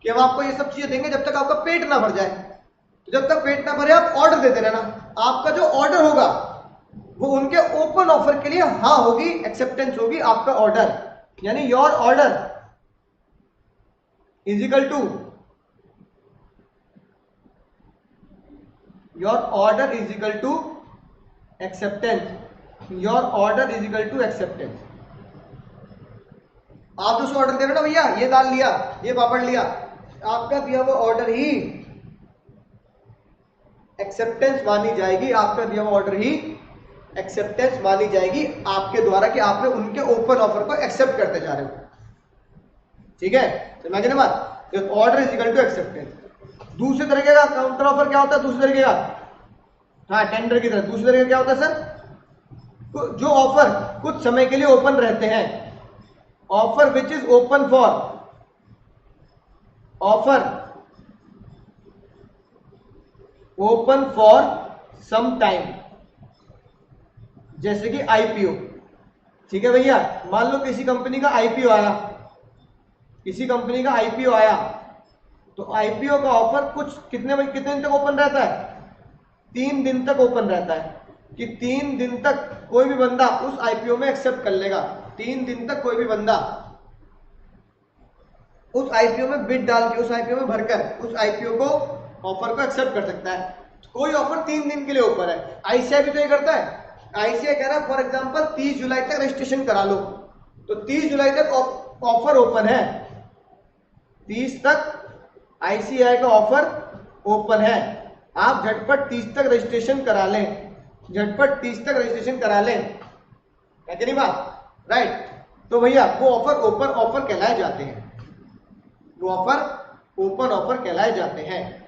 कि हम आपको ये सब चीजें देंगे जब तक आपका पेट ना भर जाए। तो जब तक पेट ना भरे आप ऑर्डर देते रहना, आपका जो ऑर्डर होगा वो उनके ओपन ऑफर के लिए हाँ होगी, एक्सेप्टेंस होगी आपका ऑर्डर, यानी your order is equal to, your order is equal to acceptance, your order is equal to acceptance. आप जो ऑर्डर दे रहे हो ना भैया, ये दाल लिया, ये पापड़ लिया, आपका दिया हुआ ऑर्डर ही एक्सेप्टेंस मानी जाएगी, आपका दिया हुआ ऑर्डर ही एक्सेप्टेंस मानी जाएगी आपके द्वारा कि आपने उनके ओपन ऑफर को एक्सेप्ट करते जा रहे हो। ठीक है? समझ गए बात? Order is equal to acceptance. दूसरे तरीके का काउंटर ऑफर क्या होता है? दूसरे तरीके का, हाँ, टेंडर की तरह। दूसरे तरीके क्या होता है सर? जो ऑफर कुछ समय के लिए ओपन रहते हैं, offer which is open for, offer open for some time, जैसे कि आईपीओ। ठीक है भैया, मान लो किसी कंपनी का आईपीओ आया, किसी कंपनी का आईपीओ आया, तो आईपीओ का ऑफर कुछ कितने दिन तक ओपन रहता है? 3 दिन तक ओपन रहता है, कि 3 दिन तक कोई भी बंदा उस आईपीओ में एक्सेप्ट कर लेगा। 3 दिन तक कोई भी बंदा उस आईपीओ में बिड डाल के, उस आईपीओ में भरकर उस आईपीओ को, ऑफर को एक्सेप्ट कर सकता है। कोई ऑफर 3 दिन के लिए ऊपर है। आईसीआई भी तो ये करता है। आईसीआई कह रहा है फॉर एग्जांपल 30 जुलाई तक रजिस्ट्रेशन करा लो, तो 30 जुलाई तक ऑफर ओपन है, 30 तक आईसीआई का ऑफर ओपन है। आप झटपट 30 तक रजिस्ट्रेशन करा लें, झटपट 30 तक रजिस्ट्रेशन करा लें, है कि नहीं बात? राइट। तो भैया वो ऑफर ओपन ऑफर कहलाए जाते हैं, वो ऑफर ओपन ऑफर कहलाए जाते हैं।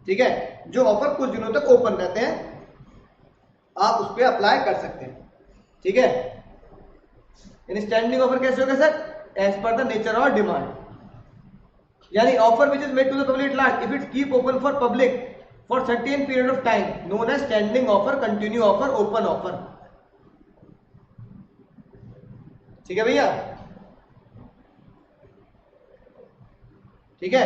ठीक है, जो ऑफर कुछ दिनों तक ओपन रहते हैं, आप उस पर अप्लाई कर सकते हैं। ठीक है, इन स्टैंडिंग ऑफर कैसे होगा sir? As per the nature और डिमांड, यानी offer which is made to the public large if it keep open for public for certain period of time known as standing offer, continue offer, open offer. ठीक है भैया, ठीक है,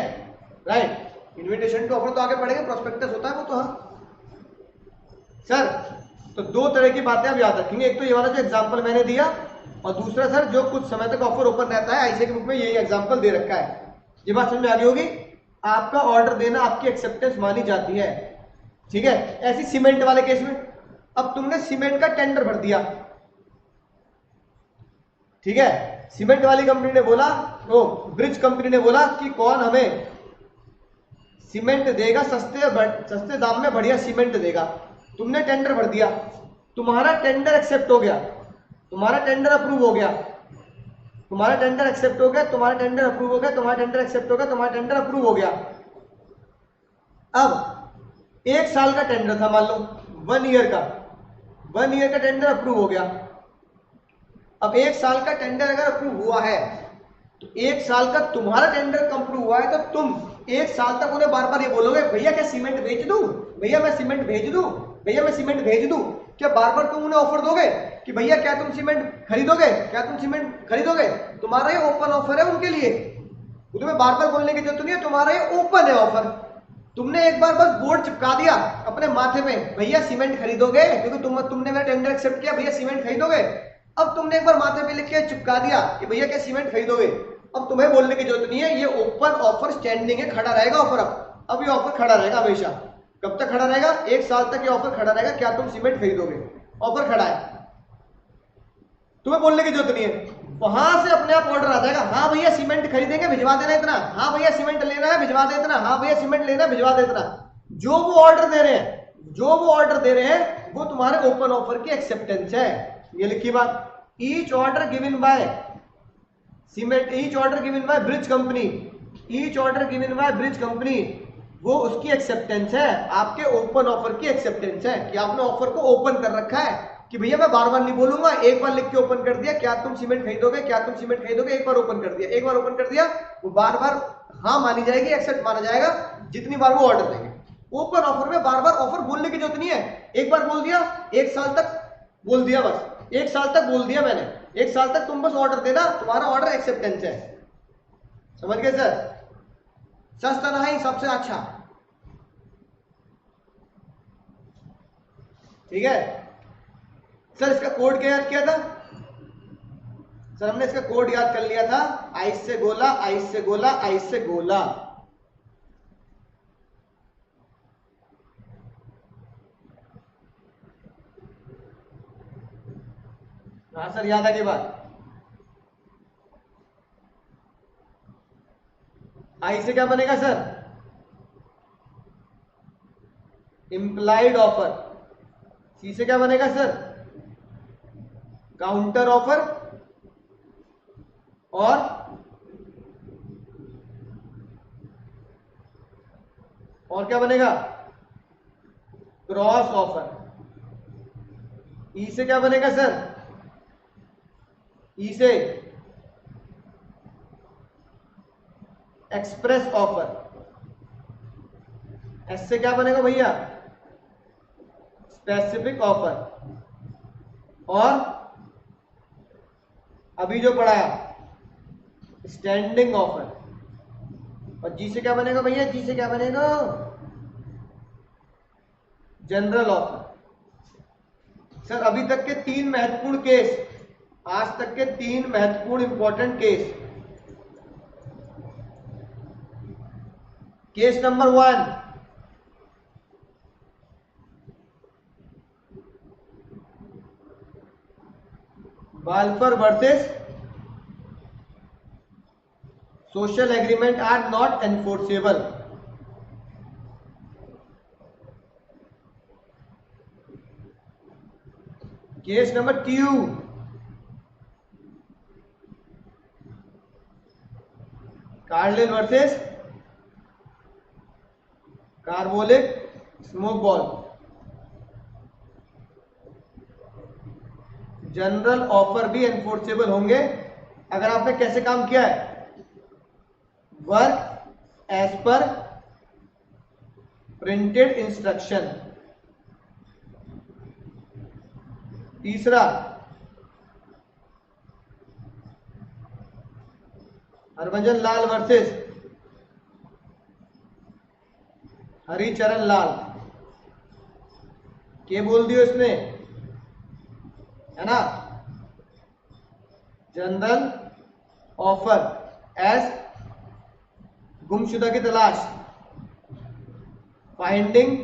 right. Invitation to offer तो आगे पढ़ेंगे, prospectus होता है वो तो। हाँ सर, तो 2 तरह की बातें आप याद रखेंगे, एक तो ये वाला जो एग्जांपल मैंने दिया, और दूसरा सर जो कुछ समय तक ऑफर ओपन रहता है, आईसीआई के बुक में यही एग्जांपल दे रखा है। ये बात समझ में आ गई होगी। आपका ऑर्डर देना आपकी एक्सेप्टेंस मानी जाती है। ठीक है, ऐसी सीमेंट वाले केस में, अब तुमने सीमेंट का टेंडर भर दिया, ठीक है, सीमेंट वाली कंपनी ने बोला, वो ब्रिज कंपनी ने बोला कि कौन हमें सीमेंट देगा सस्ते दाम में, बढ़िया सीमेंट देगा। तुमने टेंडर भर दिया, तुम्हारा टेंडर एक्सेप्ट हो गया, तुम्हारा टेंडर अप्रूव हो गया, तुम्हारा टेंडर एक्सेप्ट हो गया, तुम्हारा टेंडर अप्रूव हो गया, तुम्हारा टेंडर एक्सेप्ट हो गया, तुम्हारा टेंडर अप्रूव हो गया। अब 1 साल का टेंडर था, मान लो 1 ईयर का, 1 ईयर का टेंडर अप्रूव हो गया। अब 1 साल का टेंडर अगर अप्रूव हुआ है, तो 1 साल का तुम्हारा टेंडर अप्रूव हुआ है, तो तुम 1 साल तक उन्हें बार बार ये बोलोगे, भैया क्या सीमेंट भेज दूं, भैया मैं सीमेंट भेज दूं, भैया मैं सीमेंट भेज दूं। क्या बार बार तुम उन्हें ऑफर दोगे कि भैया क्या तुम सीमेंट खरीदोगे, क्या तुम सीमेंट खरीदोगे? तुम्हारा ये ओपन ऑफर है उनके लिए, तुम्हें बार बार बोलने की जरूरत नहीं है, तुम्हारा ये ओपन है ऑफर। तुमने एक बार बस बोर्ड चिपका दिया अपने माथे में, भैया सीमेंट खरीदोगे, क्योंकि तुमने मेरा टेंडर एक्सेप्ट किया, भैया सीमेंट खरीदोगे। अब तुमने एक बार माथे पे लिख के चिपका दिया कि भैया क्या सीमेंट खरीदोगे, अब तुम्हें बोलने की जरूरत नहीं है, ये ओपन ऑफर स्टैंडिंग है, खड़ा रहेगा ऑफर। अब ये ऑफर खड़ा रहेगा हमेशा। कब तक खड़ा रहेगा? 1 साल तक ये ऑफर खड़ा रहेगा, क्या तुम सीमेंट खरीदोगे, ऑफर खड़ा है, तुम्हें बोलने की जरूरत नहीं है। वहां से अपने आप ऑर्डर आ जाएगा, हाँ भैया सीमेंट खरीदेंगे, भिजवा देना इतना, हाँ भैया सीमेंट लेना है, भिजवा दे इतना, हाँ भैया सीमेंट लेना है, भिजवा दे इतना। जो वो ऑर्डर दे रहे हैं, जो वो ऑर्डर दे रहे हैं, वो तुम्हारे ओपन ऑफर की एक्सेप्टेंस है। ये लिखी बात, each order given by cement, each order given by bridge company, each order given by bridge company, वो उसकी एक्सेप्टेंस है, आपके ओपन ऑफर की एक्सेप्टेंस है, कि आपने ऑफर को ओपन कर रखा है, कि भैया मैं बार बार नहीं बोलूंगा, एक बार लिख के ओपन कर दिया, क्या तुम सीमेंट खरीदोगे, क्या तुम सीमेंट खरीदोगे, एक बार ओपन कर दिया, एक बार ओपन कर दिया, वो बार बार हाँ मानी जाएगी, एक्सेप्ट माना जाएगा, जितनी बार वो ऑर्डर देंगे। ओपन ऑफर में बार बार ऑफर बोलने की जरूरत नहीं है, एक बार बोल दिया, 1 साल तक बोल दिया, बस 1 साल तक बोल दिया मैंने, 1 साल तक तुम बस ऑर्डर देना, तुम्हारा ऑर्डर एक्सेप्टेंस है। समझ गए सर? सस्ता नहीं सबसे अच्छा। ठीक है सर, इसका कोड क्या याद किया था सर? हमने इसका कोड याद कर लिया था, आइस से गोला, आइस से गोला, आइस से गोला। हाँ सर, याद आ गई बात। आई से क्या बनेगा सर? Implied offer. सी से क्या बनेगा सर? Counter offer. और क्या बनेगा? Cross offer. ई से क्या बनेगा सर? ई से एक्सप्रेस ऑफर। एस से क्या बनेगा भैया? Specific offer. और अभी जो पढ़ाया स्टैंडिंग ऑफर। और जी से क्या बनेगा भैया, जी से क्या बनेगा, जनरल ऑफर। सर अभी तक के 3 महत्वपूर्ण केस, आज तक के 3 महत्वपूर्ण important case. Case number 1, Balfour versus social agreement are not enforceable. Case number 2, Carlill versus Carbolic Smoke Ball. General offer भी एनफोर्सेबल होंगे अगर आपने कैसे काम किया है, work as per printed instruction. तीसरा, हरभजन लाल वर्सेस हरिचरण लाल। के बोल दियो इसने, है ना, जनरल ऑफर एज गुमशुदा की तलाश, finding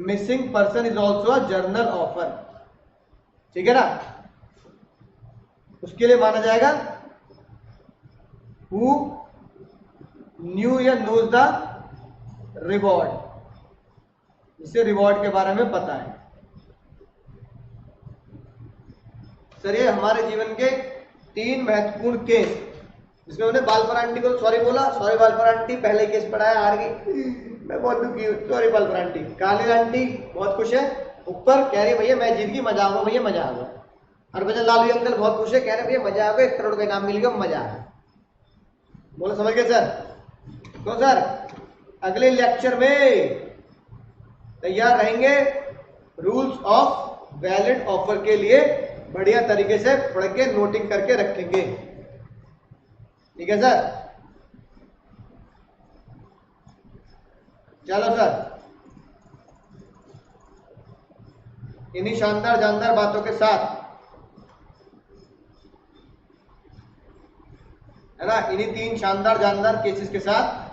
missing person is also a journal offer. ठीक है ना, उसके लिए माना जाएगा हु न्यू या नोज द रिवॉर्ड, जिसे रिवॉर्ड के बारे में पता है। सर ये हमारे जीवन के 3 महत्वपूर्ण केस, जिसमें उन्हें बालपर आंटी को सॉरी बोला, सॉरी बालपर आंटी, पहले केस पढ़ाया हार गई, मैं बहुत दुखी हूँ, सॉरी बालपर आंटी। काली आंटी बहुत खुश है, ऊपर कह रही भैया मैं जीत गई, मजा आऊंगा भैया, मजा आऊंगा। हरभजन लाल अंकल बहुत खुश है, कह रहे भैया मजा आएगा, 1 करोड़ का इनाम मिल गया, मजा आएगा। बोलो समझ गए सर? तो सर अगले लेक्चर में तैयार रहेंगे रूल्स ऑफ वैलिड ऑफर के लिए, बढ़िया तरीके से पढ़ के नोटिंग करके रखेंगे। ठीक है सर, चलो सर, इन्हीं शानदार जानदार बातों के साथ, है ना, इन्हीं 3 शानदार जानदार केसेस के साथ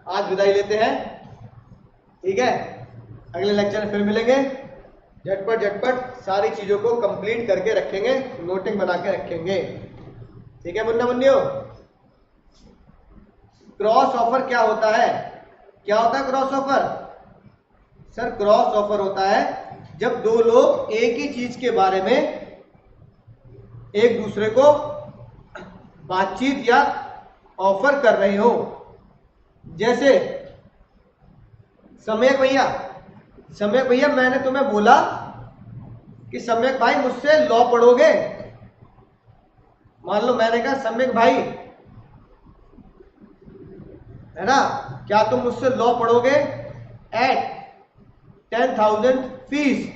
आज विदाई लेते हैं। ठीक है, अगले लेक्चर में फिर मिलेंगे। झटपट झटपट सारी चीजों को कंप्लीट करके रखेंगे, नोटिंग बना के रखेंगे। ठीक है मुन्ना मुन्नियो? क्रॉस ऑफर क्या होता है? क्या होता है cross offer? Sir cross offer होता है जब 2 लोग एक ही चीज के बारे में एक दूसरे को बातचीत या ऑफर कर रहे हो। जैसे सम्यक भैया मैंने तुम्हें बोला कि सम्यक भाई मुझसे लॉ पढ़ोगे। मान लो मैंने कहा सम्यक भाई, है ना, क्या तुम मुझसे लॉ पढ़ोगे एट 10,000 फीस?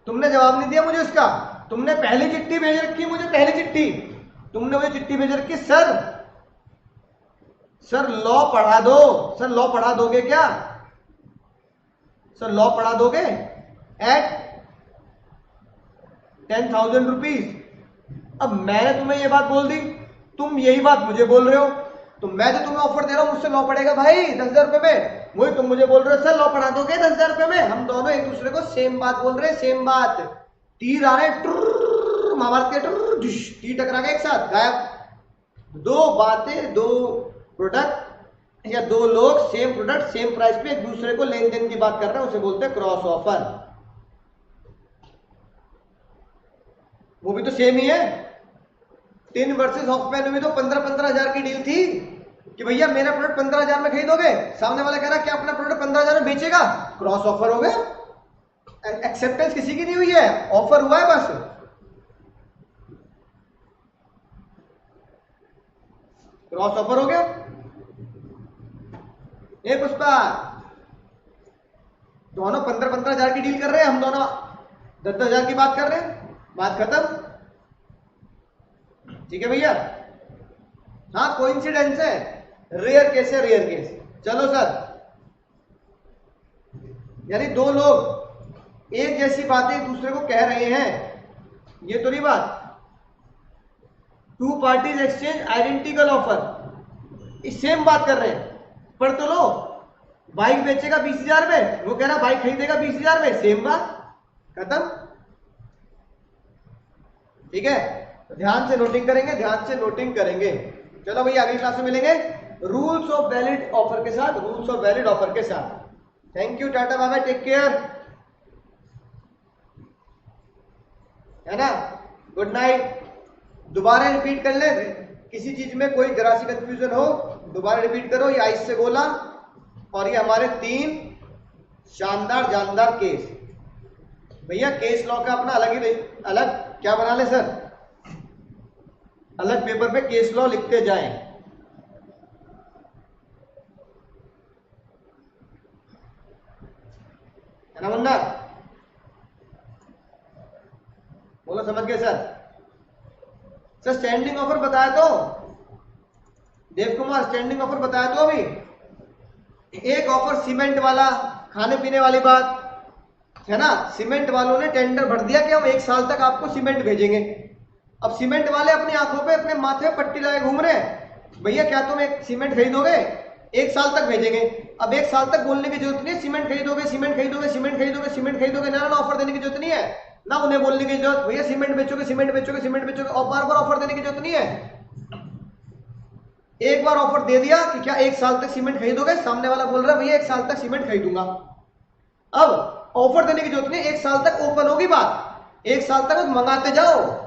तुमने जवाब नहीं दिया मुझे उसका, तुमने पहली चिट्ठी भेज रखी मुझे, पहली चिट्ठी तुमने मुझे चिट्ठी भेज रखी, सर लॉ पढ़ा दो। सर लॉ पढ़ा दोगे क्या? सर लॉ पढ़ा दोगे एट 10,000 रुपीज। अब मैंने तुम्हें ये बात बोल दी, तुम यही बात मुझे बोल रहे हो, तो मैं जो तुम्हें ऑफर दे रहा हूं मुझसे लॉ पड़ेगा भाई 10,000 रुपए में, वही तुम मुझे बोल रहे हो सर लॉ पढ़ा दोगे 10,000 रुपए में। हम दोनों एक दूसरे को सेम बात बोल रहे हैं, सेम बात। तीर आ रहे महाभारत के, तीर टकरा गए एक साथ, गायब। 2 बातें, 2 प्रोडक्ट या 2 लोग सेम प्रोडक्ट सेम प्राइस पे एक दूसरे को लेन देन की बात कर रहे हैं, उसे बोलते हैं क्रॉस ऑफर। वो भी तो सेम ही है। टिन वर्सेस हॉफमैन में तो 15-15 हजार की डील थी कि भैया मेरा प्रोडक्ट 15,000 में खरीदोगे, सामने वाला कह रहा क्या अपना प्रोडक्ट 15,000 में बेचेगा, क्रॉस ऑफर हो गया। एक्सेप्टेंस किसी की नहीं हुई है, ऑफर हुआ है बस। क्रॉस ऑफर हो गया। ए पुष्पा, दोनों 15-15 हजार की डील कर रहे हैं, हम दोनों 10-10 हजार की बात कर रहे हैं, बात खत्म। ठीक है भैया, हाँ कोइंसिडेंस है, रेयर केस है, रेयर केस। चलो सर, यानी दो लोग एक जैसी बातें एक दूसरे को कह रहे हैं, ये तो नहीं बात। Two parties exchange identical offer, same बात कर रहे हैं, पर तो लो, बाइक बेचेगा 20,000 में, वो कह रहा बाइक खरीदेगा 20,000 में, सेम बात, खत्म। ठीक है, तो ध्यान से नोटिंग करेंगे, ध्यान से नोटिंग करेंगे। चलो भैया अगली क्लास में मिलेंगे रूल्स ऑफ वैलिड ऑफर के साथ, रूल्स ऑफ वैलिड ऑफर के साथ। Thank you, tata bye bye, take care, है ना, गुड नाइट। दोबारा रिपीट कर ले, किसी चीज में कोई जरा सी कंफ्यूजन हो दोबारा रिपीट करो। ये आइस से गोला और ये हमारे 3 शानदार जानदार केस। भैया केस लॉ का अपना अलग ही, अलग क्या बना ले सर, अलग पेपर पे केस लॉ लिखते जाएं। है ना मुन्ना, बोलो समझ गए सर। सर स्टैंडिंग ऑफर बताया तो, देव कुमार स्टैंडिंग ऑफर बताया तो अभी। एक ऑफर सीमेंट वाला, खाने पीने वाली बात है ना, सीमेंट वालों ने टेंडर भर दिया कि हम 1 साल तक आपको सीमेंट भेजेंगे। अब सीमेंट वाले अपनी आंखों पे अपने माथे पे पट्टी लगाए घूम रहे हैं, भैया क्या तुम एक सीमेंट खरीदोगे, 1 साल तक भेजेंगे। अब 1 साल तक बोलने की जरूरत नहीं है, सीमेंट खरीदोगे, सीमेंट खरीदोगे, सीमेंट खरीदोगे, सीमेंट खरीदोगे, ना ऑफर देने की जरूरत नहीं है, ना उन्हें बोलने की जरूरत भैया सीमेंट बेचोगे, सीमेंट बेचोगे, सीमेंट बेचोगे, और बार बार ऑफर देने की जरूरत नहीं है। एक बार ऑफर दे दिया कि क्या 1 साल तक सीमेंट खरीदोगे, सामने वाला बोल रहा है भैया 1 साल तक सीमेंट खरीदूंगा। अब ऑफर देने की जरूरत नहीं, 1 साल तक ओपन होगी बात, 1 साल तक मंगाते जाओ।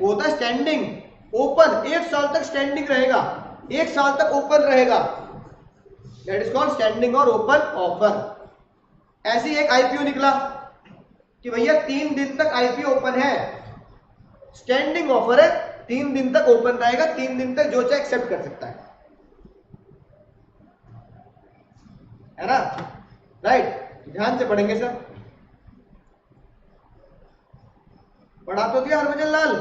होता है स्टैंडिंग, ओपन, 1 साल तक स्टैंडिंग रहेगा, 1 साल तक ओपन रहेगा, दैट इज कॉल्ड स्टैंडिंग और ओपन ऑफर। ऐसी एक आईपीओ निकला कि भैया 3 दिन तक आईपीओ ओपन है, स्टैंडिंग ऑफर है, 3 दिन तक ओपन रहेगा, 3 दिन तक जो चाहे एक्सेप्ट कर सकता है ना, राइट। ध्यान से पढ़ेंगे सर, पढ़ा तो दिया हरभजन लाल।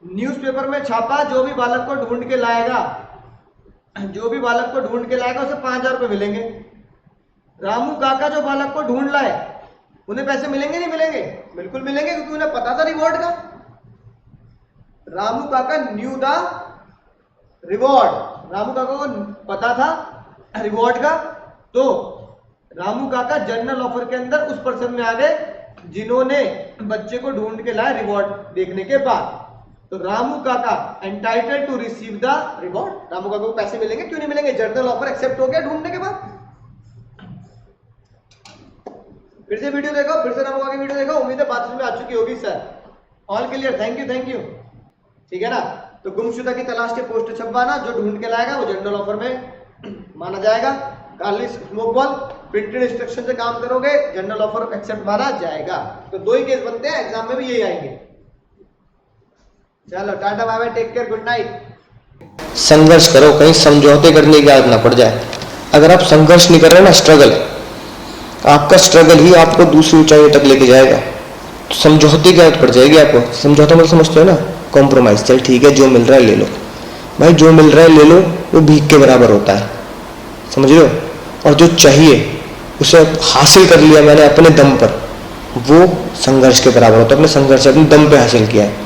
न्यूज़पेपर में छापा, जो भी बालक को ढूंढ के लाएगा, जो भी बालक को ढूंढ के लाएगा उसे 5,000 रुपए मिलेंगे। रामू काका जो बालक को ढूंढ लाए उन्हें पैसे मिलेंगे नहीं मिलेंगे, बिल्कुल मिलेंगे, क्योंकि उन्हें पता था रिवॉर्ड का। रामू काका new the reward, Ramu Kaka को पता था रिवॉर्ड का, तो रामू काका जनरल ऑफर के अंदर उस पर्सन में आ गए जिन्होंने बच्चे को ढूंढ के लाए रिवॉर्ड देखने के बाद। तो Ramu Kaka entitled to receive the reward, Ramu Kaka को पैसे मिलेंगे, क्यों नहीं मिलेंगे, जनरल ऑफर एक्सेप्ट हो गया ढूंढने के बाद। फिर से वीडियो देखो, फिर से रामू काका की वीडियो देखो, उम्मीद है बात समझ में आ चुकी होगी sir. All clear, thank you thank you, ठीक है ना। तो गुमशुदा की तलाश के पोस्टर छपवाना, जो ढूंढ के लाएगा वो जनरल ऑफर में माना जाएगा। खाली स्मोक बॉल प्रिंटेड इंस्ट्रक्शन से काम करोगे, जनरल ऑफर एक्सेप्ट माना जाएगा। तो 2 ही केस बनते हैं, एग्जाम में भी यही आएंगे। चलो tata bye bye, take care, good night. संघर्ष करो, कहीं समझौते करने की आदत ना पड़ जाए। अगर आप संघर्ष नहीं कर रहे ना, स्ट्रगल, आपका स्ट्रगल ही आपको दूसरी ऊंचाइयों तक लेके जाएगा। तो समझौते की आदत पड़ जाएगी आपको। समझौता मतलब समझते हो ना, कॉम्प्रोमाइज, चल ठीक है जो मिल रहा है ले लो भाई, जो मिल रहा है ले लो, वो भीख के बराबर होता है, समझ रहे हो। और जो चाहिए उसे हासिल कर लिया मैंने अपने दम पर, वो संघर्ष के बराबर होता है, अपने संघर्ष से अपने दम पे हासिल किया है।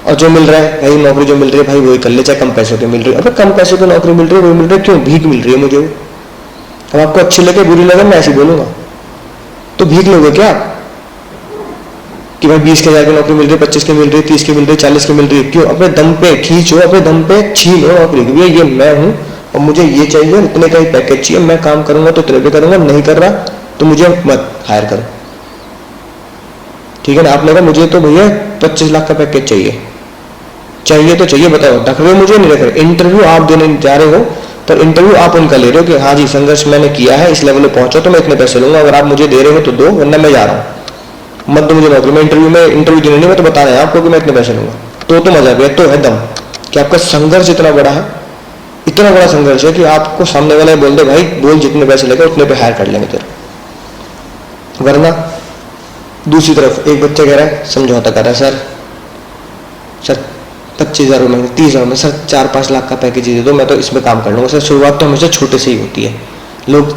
और जो मिल रहा है भाई, नौकरी जो मिल रही है भाई वही कर ले, चाहे कम पैसों की मिल रही है। अगर कम पैसों की नौकरी मिल रही है, वही मिल रही है, क्यों, भीख मिल रही है मुझे। अब आपको अच्छी लगे बुरी लगे, मैं ऐसे बोलूंगा, तो भीख लोगे क्या आप, कि भाई 20,000 की नौकरी मिल रही है, 25 की मिल रही है, 30 की मिल रही है, 40 की मिल रही है, क्यों, अपने दम पे खींचो, अपने दम पे छीनो नौकरी, भैया ये मैं हूं और मुझे ये चाहिए, इतने का ही पैकेज चाहिए, मैं काम करूंगा तो तेरे पे करूंगा, नहीं कर रहा तो मुझे मत हायर करो, ठीक है ना। आपने कहा मुझे तो भैया 25 लाख का पैकेज चाहिए, चाहिए तो चाहिए, बताओ रख रहे हो मुझे, नहीं रख रहे। इंटरव्यू आप देने जा रहे हो, पर इंटरव्यू आप उनका ले रहे हो कि हाँ जी संघर्ष मैंने किया है, इस लेवल पे पहुंचा तो मैं इतने पैसे लूंगा, अगर आप मुझे दे रहे हो तो दो, वरना मैं जा रहा हूँ, मत दो मुझे नौकरी। मैं इंटरव्यू देने नहीं, मैं तो बता रहा है आपको कि मैं इतने पैसे लूंगा, तो मजा है, तो है दम कि आपका संघर्ष इतना बड़ा है, इतना बड़ा संघर्ष है कि आपको सामने वाला बोल दे भाई बोल जितने पैसे लेगा उतने पे हायर कर लेंगे तेरे, वरना दूसरी तरफ एक बच्चा कह रहा है, समझौता कर रहा है, सर 25,000 रुपये महीने, 30,000 में सर 4-5 लाख का पैकेज दे दो, मैं तो इसमें काम कर लूँगा। सर शुरुआत तो हमेशा छोटे से ही होती है, लोग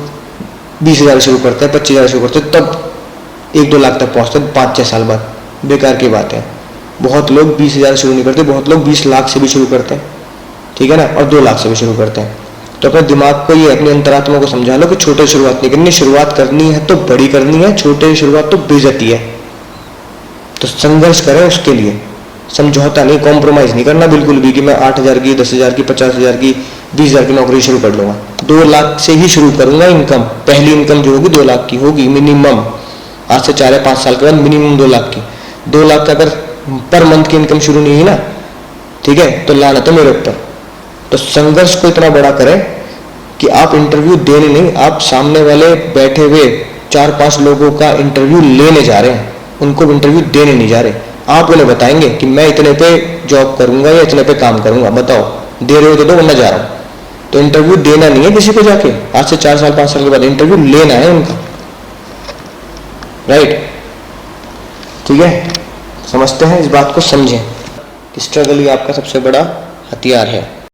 20,000 शुरू करते हैं, 25,000 शुरू करते हैं, तब 1-2 लाख तक पहुँचते हैं 5-6 साल बाद। बेकार की बात है। बहुत लोग 20,000 शुरू नहीं करते, बहुत लोग 20 लाख से भी शुरू करते हैं, ठीक है ना, और 2 लाख से भी शुरू करते हैं। तो अपने दिमाग को ये, अपनी अंतरात्मा को समझा लो कि छोटे शुरुआत नहीं करनी, शुरुआत करनी है तो बड़ी करनी है, छोटे शुरुआत तो बेइज्जती है। तो संघर्ष करें उसके लिए, समझौता नहीं, कॉम्प्रोमाइज नहीं करना बिल्कुल भी कि मैं 8,000 की, 10,000 की, 50,000 की, 20,000 की नौकरी शुरू कर लूंगा, 2 लाख से ही शुरू करूंगा इनकम। पहली इनकम जो होगी 2 लाख की होगी मिनिमम, आज से 4 या 5 साल के बाद मिनिमम 2 लाख की। 2 लाख का अगर पर मंथ की इनकम शुरू नहीं हुई ना, ठीक है, तो लानत है मेरे ऊपर। तो संघर्ष को इतना बड़ा करें कि आप इंटरव्यू देने नहीं, आप सामने वाले बैठे हुए 4-5 लोगों का इंटरव्यू लेने जा रहे हैं, उनको इंटरव्यू देने नहीं जा रहे। आप उन्हें बताएंगे कि मैं इतने पे जॉब करूंगा या इतने पे काम करूंगा, बताओ दे रहे हो तो दो, वरना जा रहा हूं। तो इंटरव्यू देना नहीं है किसी को जाके, आज से 4 साल 5 साल के बाद इंटरव्यू लेना है उनका, राइट? ठीक है, समझते हैं, इस बात को समझें कि स्ट्रगल ही आपका सबसे बड़ा हथियार है।